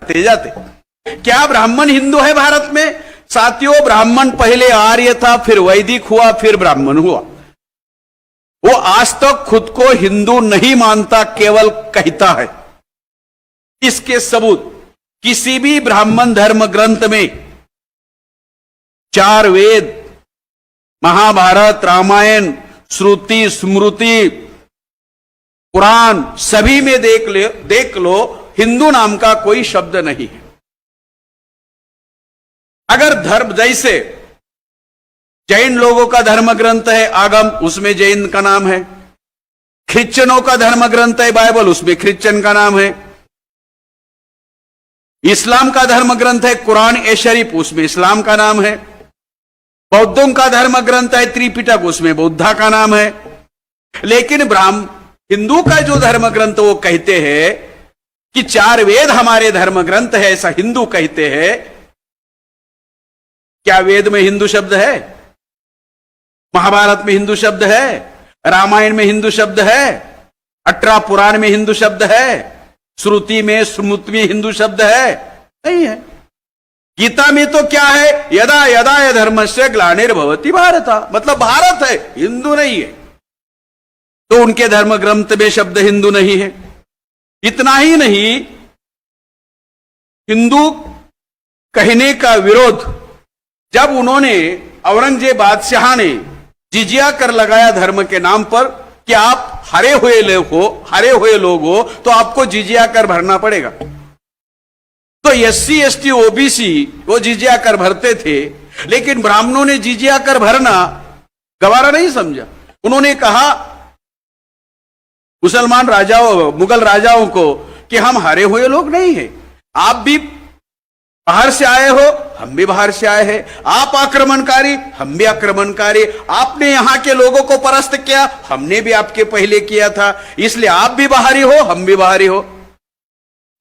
बढ़ते जाते। क्या ब्राह्मण हिंदू है भारत में? साथियों, ब्राह्मण पहले आर्य था, फिर वैदिक हुआ, फिर ब्राह्मण हुआ। वो आज तक खुद को हिंदू नहीं मानता, केवल कहता है। इसके सबूत किसी भी ब्राह्मण धर्म ग्रंथ में, 4 वेद, महाभारत, रामायण, श्रुति, स्मृति, कुरान, सभी में देख लो हिंदू नाम का कोई शब्द नहीं है। अगर धर्म, जैसे जैन लोगों का धर्म ग्रंथ है आगम, उसमें जैन का नाम है। क्रिश्चियनों का धर्म ग्रंथ है बाइबल, उसमें क्रिश्चियन का नाम है। इस्लाम का धर्म ग्रंथ है कुरान ए शरीफ, उसमें इस्लाम का नाम है। बौद्धों का धर्म ग्रंथ है त्रिपिटक, उसमें बौद्धा का नाम है। लेकिन हिंदू का जो धर्म ग्रंथ, वो कहते हैं कि 4 वेद हमारे धर्म ग्रंथ है, ऐसा हिंदू कहते हैं। क्या वेद में हिंदू शब्द है? महाभारत में हिंदू शब्द है? रामायण में हिंदू शब्द है? 18 पुराण में हिंदू शब्द है? श्रुति में, स्मृति में हिंदू शब्द है? नहीं है। गीता में तो क्या है? यदा यदा धर्मस्य ग्लानिर्भवति भारत, मतलब भारत है, हिंदू नहीं है। तो उनके धर्म ग्रंथ में शब्द हिंदू नहीं है। इतना ही नहीं, हिंदू कहने का विरोध जब उन्होंने, औरंगजेब बादशाह ने जिजिया कर लगाया धर्म के नाम पर कि आप हरे हुए लोग हो तो आपको जिजिया कर भरना पड़ेगा। तो एससी एसटी ओबीसी वो जिजिया कर भरते थे, लेकिन ब्राह्मणों ने जिजिया कर भरना गवारा नहीं समझा। उन्होंने कहा मुसलमान राजाओं, मुगल राजाओं को कि हम हारे हुए लोग नहीं हैं, आप भी बाहर से आए हो, हम भी बाहर से आए हैं। आप आक्रमणकारी, हम भी आक्रमणकारी। आपने यहां के लोगों को परास्त किया, हमने भी आपके पहले किया था, इसलिए आप भी बाहरी हो, हम भी बाहरी हो।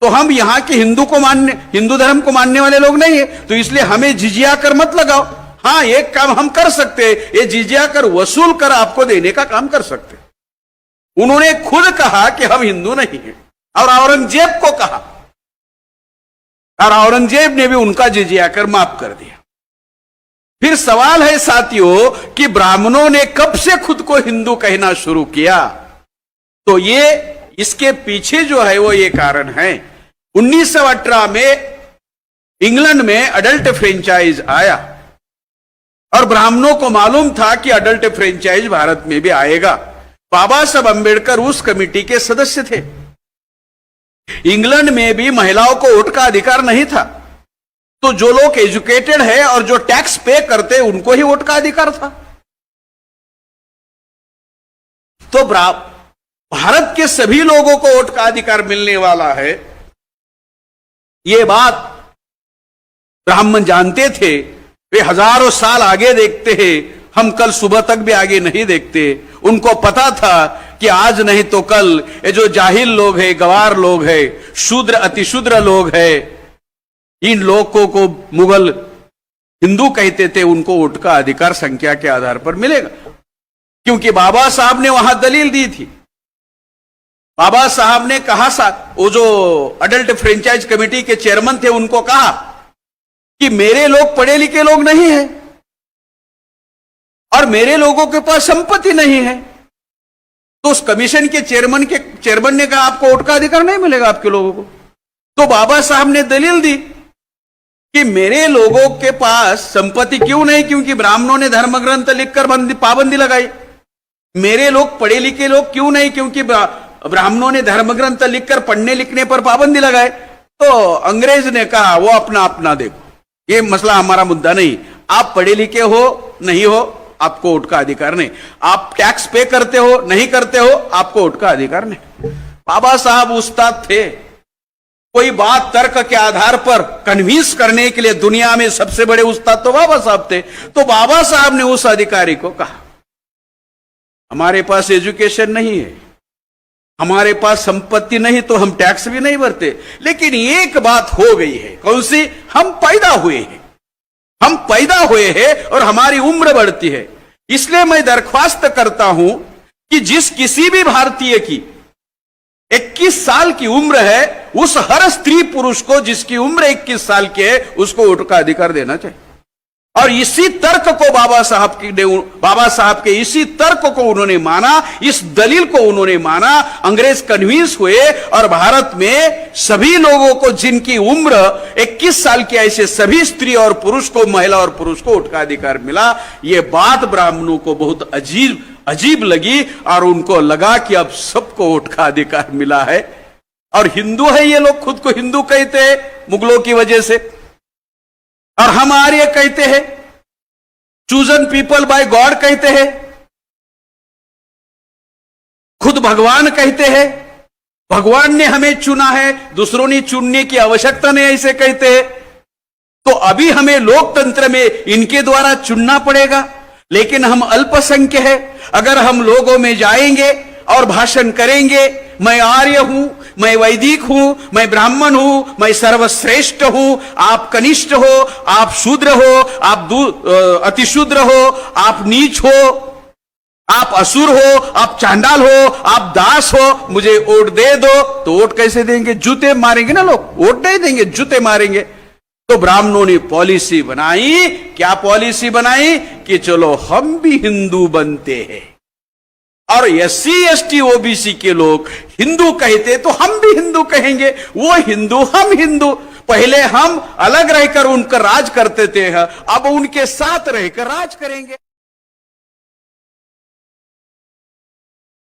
तो हम यहां के हिंदू धर्म को मानने वाले लोग नहीं है, तो इसलिए हमें जिजिया कर मत लगाओ। हां, एक काम हम कर सकते हैं, ये जिजिया कर वसूल कर आपको देने का काम कर सकते। उन्होंने खुद कहा कि हम हिंदू नहीं हैं, और औरंगजेब को कहा, और औरंगजेब ने भी उनका जिजिया कर माफ कर दिया। फिर सवाल है साथियों कि ब्राह्मणों ने कब से खुद को हिंदू कहना शुरू किया? तो ये इसके पीछे जो है वो ये कारण है, 1918 में इंग्लैंड में अडल्ट फ्रेंचाइज आया, और ब्राह्मणों को मालूम था कि अडल्ट फ्रेंचाइज भारत में भी आएगा। बाबा साहब अंबेडकर उस कमेटी के सदस्य थे। इंग्लैंड में भी महिलाओं को वोट का अधिकार नहीं था, तो जो लोग एजुकेटेड है और जो टैक्स पे करते उनको ही वोट का अधिकार था। तो भारत के सभी लोगों को वोट का अधिकार मिलने वाला है, ये बात ब्राह्मण जानते थे। वे हजारों साल आगे देखते हैं, हम कल सुबह तक भी आगे नहीं देखते। उनको पता था कि आज नहीं तो कल ये जो जाहिल लोग हैं, गवार लोग हैं, शूद्र अतिशूद्र लोग हैं, इन लोगों को मुगल हिंदू कहते थे, उनको वोट का अधिकार संख्या के आधार पर मिलेगा। क्योंकि बाबा साहब ने वहां दलील दी थी। बाबा साहब ने कहा, वो जो अडल्ट फ्रेंचाइज कमेटी के चेयरमैन थे, उनको कहा कि मेरे लोग पढ़े लिखे लोग नहीं है और मेरे लोगों के पास संपत्ति नहीं है। तो उस कमीशन के चेयरमैन ने कहा आपको वोट का अधिकार नहीं मिलेगा आपके लोगों को। तो बाबा साहब ने दलील दी कि मेरे लोगों के पास संपत्ति क्यों नहीं, क्योंकि ब्राह्मणों ने धर्म ग्रंथ लिखकर पाबंदी लगाई। मेरे लोग पढ़े लिखे लोग क्यों नहीं, क्योंकि ब्राह्मणों ने धर्म ग्रंथ लिखकर पढ़ने लिखने पर पाबंदी लगाए। तो अंग्रेज ने कहा वो अपना अपना देखो, ये मसला हमारा मुद्दा नहीं। आप पढ़े लिखे हो नहीं हो, आपको वोट का अधिकार नहीं। आप टैक्स पे करते हो नहीं करते हो, आपको वोट का अधिकार नहीं। बाबा साहब उस्ताद थे। कोई बात तर्क के आधार पर कन्विंस करने के लिए दुनिया में सबसे बड़े उस्ताद तो बाबा साहब थे। तो बाबा साहब ने उस अधिकारी को कहा हमारे पास एजुकेशन नहीं है, हमारे पास संपत्ति नहीं, तो हम टैक्स भी नहीं भरते, लेकिन एक बात हो गई है। कौन सी? हम पैदा हुए हैं, हम पैदा हुए हैं और हमारी उम्र बढ़ती है। इसलिए मैं दरख्वास्त करता हूं कि जिस किसी भी भारतीय की 21 साल की उम्र है, उस हर स्त्री पुरुष को जिसकी उम्र 21 साल की है उसको वोट का अधिकार देना चाहिए। और इसी तर्क को बाबा साहब के इसी तर्क को उन्होंने माना, इस दलील को उन्होंने माना, अंग्रेज कन्विंस हुए और भारत में सभी लोगों को जिनकी उम्र 21 साल की, ऐसे सभी स्त्री और पुरुष को, महिला और पुरुष को वोट का अधिकार मिला। यह बात ब्राह्मणों को बहुत अजीब लगी और उनको लगा कि अब सबको वोट का अधिकार मिला है। और हिंदू है ये लोग, खुद को हिंदू कहते हैं मुगलों की वजह से, और हम आर्य कहते हैं, चूजन पीपल बाय गॉड कहते हैं, खुद भगवान कहते हैं, भगवान ने हमें चुना है, दूसरों ने चुनने की आवश्यकता नहीं, ऐसे कहते हैं। तो अभी हमें लोकतंत्र में इनके द्वारा चुनना पड़ेगा, लेकिन हम अल्पसंख्य है। अगर हम लोगों में जाएंगे और भाषण करेंगे, मैं आर्य हूं, मैं वैदिक हूं, मैं ब्राह्मण हूं, मैं सर्वश्रेष्ठ हूं, आप कनिष्ठ हो, आप शूद्र हो, आप अतिशूद्र हो, आप नीच हो, आप असुर हो, आप चांडाल हो, आप दास हो, मुझे वोट दे दो, तो वोट कैसे देंगे? जूते मारेंगे ना लोग, वोट नहीं देंगे, जूते मारेंगे। तो ब्राह्मणों ने पॉलिसी बनाई, क्या पॉलिसी बनाई कि चलो हम भी हिंदू बनते हैं, और SC ST OBC के लोग हिंदू कहते तो हम भी हिंदू कहेंगे, वो हिंदू हम हिंदू। पहले हम अलग रहकर उनका राज करते थे, अब उनके साथ रहकर राज करेंगे।